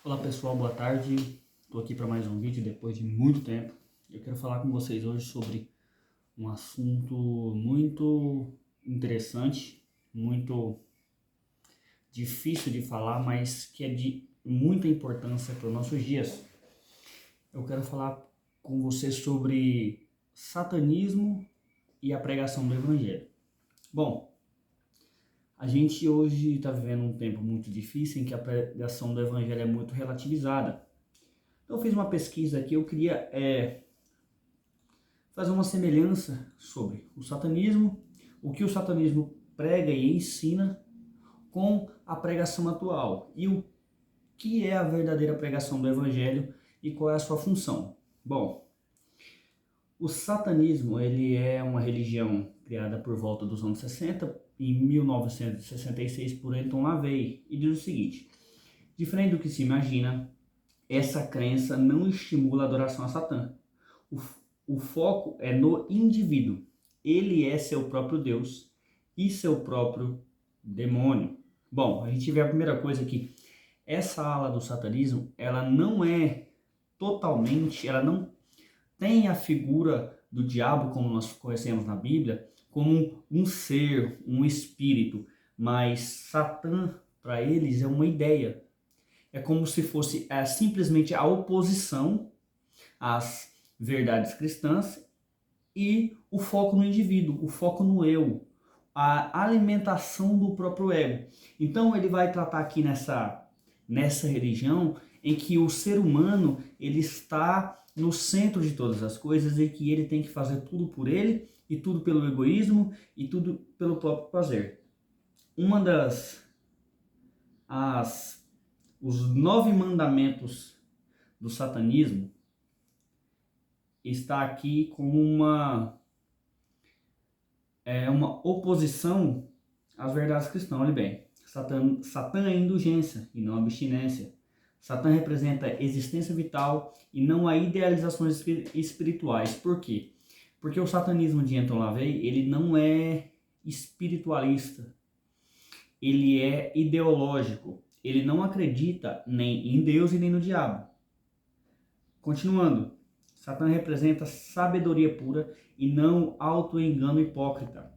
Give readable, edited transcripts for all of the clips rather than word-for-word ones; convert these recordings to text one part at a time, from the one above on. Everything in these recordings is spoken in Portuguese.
Olá pessoal, boa tarde. Estou aqui para mais um vídeo depois de muito tempo. Eu quero falar com vocês hoje sobre um assunto muito interessante, muito difícil de falar, mas que é de muita importância para os nossos dias. Eu quero falar com vocês sobre satanismo e a pregação do Evangelho. Bom, a gente hoje está vivendo um tempo muito difícil em que a pregação do Evangelho é muito relativizada. Então eu fiz uma pesquisa aqui, eu queria fazer uma semelhança sobre o satanismo, o que o satanismo prega e ensina com a pregação atual e o que é a verdadeira pregação do Evangelho e qual é a sua função. Bom, o satanismo ele é uma religião criada por volta dos anos 60, em 1966 por Anton LaVey, e diz o seguinte: diferente do que se imagina, essa crença não estimula a adoração a Satã. O foco é no indivíduo. Ele é seu próprio Deus e seu próprio demônio. Bom, a gente vê a primeira coisa aqui. Essa ala do satanismo, ela não é totalmente, ela não tem a figura do diabo como nós conhecemos na Bíblia, como um ser, um espírito, mas Satã, para eles, é uma ideia. É como se fosse simplesmente a oposição às verdades cristãs e o foco no indivíduo, o foco no eu, a alimentação do próprio ego. Então ele vai tratar aqui nessa religião em que o ser humano ele está no centro de todas as coisas e que ele tem que fazer tudo por ele e tudo pelo egoísmo e tudo pelo próprio prazer. Uma os 9 mandamentos do satanismo está aqui como uma oposição às verdades cristãs. Olha bem, Satã é indulgência e não abstinência. Satã representa a existência vital e não a idealizações espirituais. Por quê? Porque o satanismo de Anton LaVey, ele não é espiritualista, ele é ideológico. Ele não acredita nem em Deus e nem no diabo. Continuando, Satã representa sabedoria pura e não auto-engano hipócrita.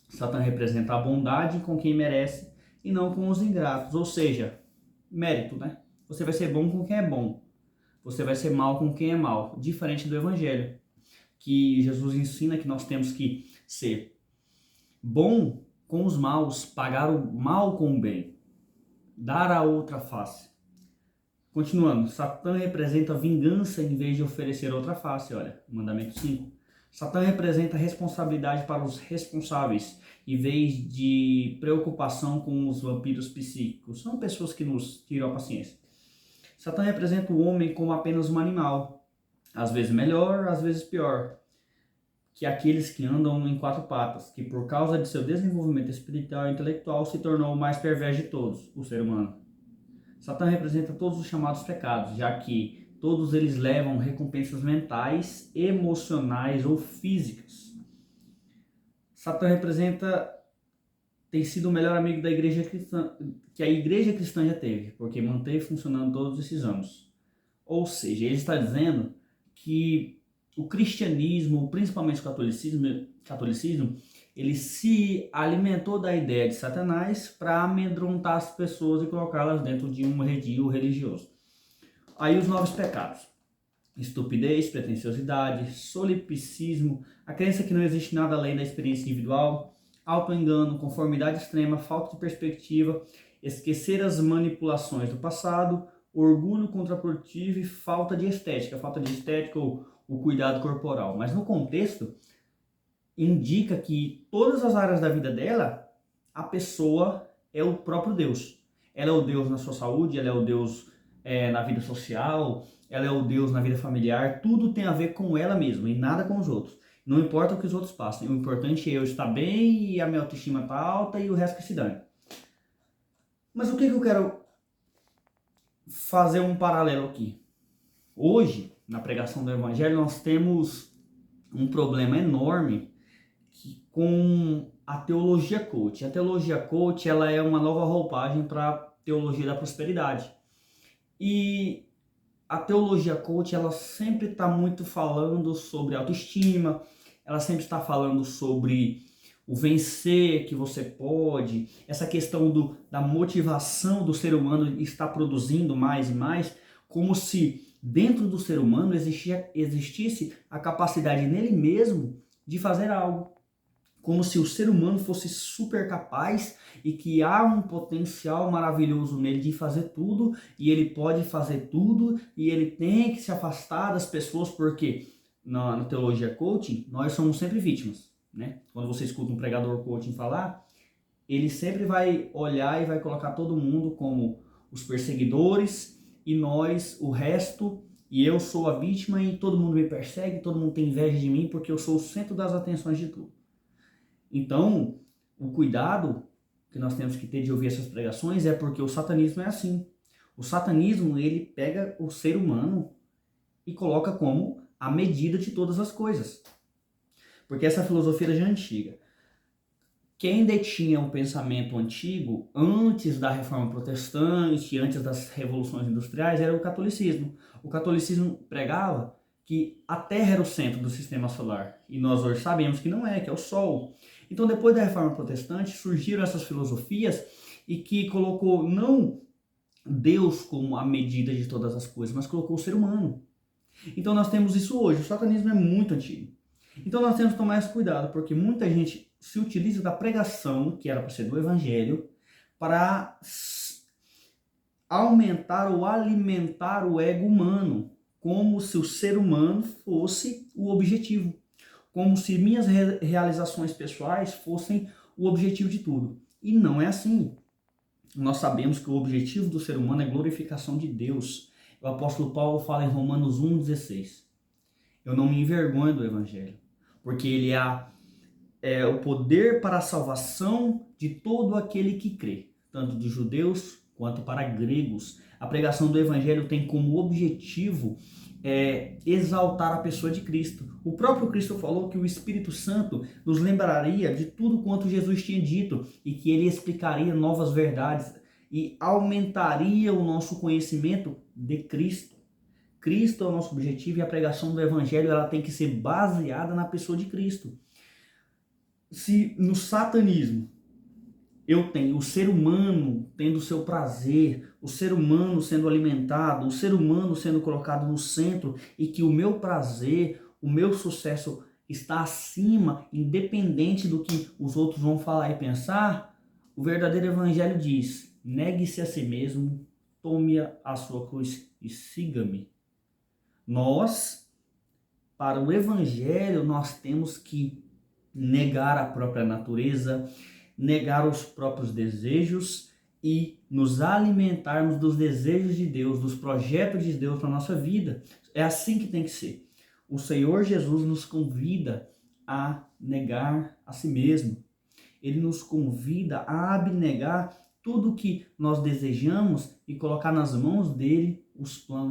Satã representa a bondade com quem merece e não com os ingratos, ou seja, mérito, né? Você vai ser bom com quem é bom, você vai ser mal com quem é mal, diferente do Evangelho, que Jesus ensina que nós temos que ser bom com os maus, pagar o mal com o bem, dar a outra face. Continuando, Satã representa vingança em vez de oferecer outra face, olha, mandamento 5. Satã representa responsabilidade para os responsáveis, em vez de preocupação com os vampiros psíquicos. São pessoas que nos tiram a paciência. Satã representa o homem como apenas um animal, às vezes melhor, às vezes pior, que aqueles que andam em 4 patas, que por causa de seu desenvolvimento espiritual e intelectual se tornou o mais perverso de todos, o ser humano. Satã representa todos os chamados pecados, já que todos eles levam recompensas mentais, emocionais ou físicas. Satã tem sido o melhor amigo da igreja cristã, que a igreja cristã já teve, porque manteve funcionando todos esses anos. Ou seja, ele está dizendo que o cristianismo, principalmente o catolicismo, ele se alimentou da ideia de Satanás para amedrontar as pessoas e colocá-las dentro de um redil religioso. Aí os 9 pecados: estupidez, pretensiosidade, solipsismo, a crença que não existe nada além da experiência individual, autoengano, conformidade extrema, falta de perspectiva, esquecer as manipulações do passado, orgulho contraprodutivo e falta de estética ou o cuidado corporal. Mas no contexto, indica que todas as áreas da vida dela, a pessoa é o próprio Deus. Ela é o Deus na sua saúde, ela é o Deus na vida social, ela é o Deus na vida familiar, tudo tem a ver com ela mesma e nada com os outros. Não importa o que os outros passem, o importante é eu estar bem e a minha autoestima está alta e o resto que se dane. Mas o que eu quero fazer um paralelo aqui? Hoje, na pregação do Evangelho, nós temos um problema enorme com a teologia coach. A teologia coach ela é uma nova roupagem para a teologia da prosperidade. E a teologia coach, ela sempre está muito falando sobre autoestima, ela sempre está falando sobre o vencer que você pode, essa questão da motivação do ser humano estar produzindo mais e mais, como se dentro do ser humano existisse a capacidade nele mesmo de fazer algo. Como se o ser humano fosse super capaz e que há um potencial maravilhoso nele de fazer tudo, e ele pode fazer tudo, e ele tem que se afastar das pessoas, porque na teologia coaching nós somos sempre vítimas, né? Quando você escuta um pregador coaching falar, ele sempre vai olhar e vai colocar todo mundo como os perseguidores e nós, o resto, e eu sou a vítima e todo mundo me persegue, todo mundo tem inveja de mim porque eu sou o centro das atenções de tudo. Então, o cuidado que nós temos que ter de ouvir essas pregações é porque o satanismo é assim. O satanismo, ele pega o ser humano e coloca como a medida de todas as coisas. Porque essa filosofia já é antiga. Quem detinha um pensamento antigo, antes da Reforma Protestante, antes das revoluções industriais, era o catolicismo. O catolicismo pregava que a Terra era o centro do sistema solar. E nós hoje sabemos que não é, que é o Sol. Então, depois da Reforma Protestante, surgiram essas filosofias e que colocou não Deus como a medida de todas as coisas, mas colocou o ser humano. Então, nós temos isso hoje. O satanismo é muito antigo. Então, nós temos que tomar esse cuidado, porque muita gente se utiliza da pregação, que era para ser do evangelho, para aumentar ou alimentar o ego humano, como se o ser humano fosse o objetivo, como se minhas realizações pessoais fossem o objetivo de tudo. E não é assim. Nós sabemos que o objetivo do ser humano é a glorificação de Deus. O apóstolo Paulo fala em Romanos 1,16. Eu não me envergonho do evangelho, porque ele é o poder para a salvação de todo aquele que crê, tanto de judeus quanto para gregos. A pregação do evangelho tem como objetivo exaltar a pessoa de Cristo. O próprio Cristo falou que o Espírito Santo nos lembraria de tudo quanto Jesus tinha dito e que ele explicaria novas verdades e aumentaria o nosso conhecimento de Cristo. Cristo é o nosso objetivo e a pregação do evangelho ela tem que ser baseada na pessoa de Cristo. Se no satanismo eu tenho o ser humano tendo o seu prazer, o ser humano sendo alimentado, o ser humano sendo colocado no centro e que o meu prazer, o meu sucesso está acima, independente do que os outros vão falar e pensar, o verdadeiro evangelho diz: negue-se a si mesmo, tome a sua cruz e siga-me. Nós, para o evangelho, nós temos que negar a própria natureza, negar os próprios desejos e nos alimentarmos dos desejos de Deus, dos projetos de Deus para a nossa vida. É assim que tem que ser. O Senhor Jesus nos convida a negar a si mesmo. Ele nos convida a abnegar tudo que nós desejamos e colocar nas mãos dele os planos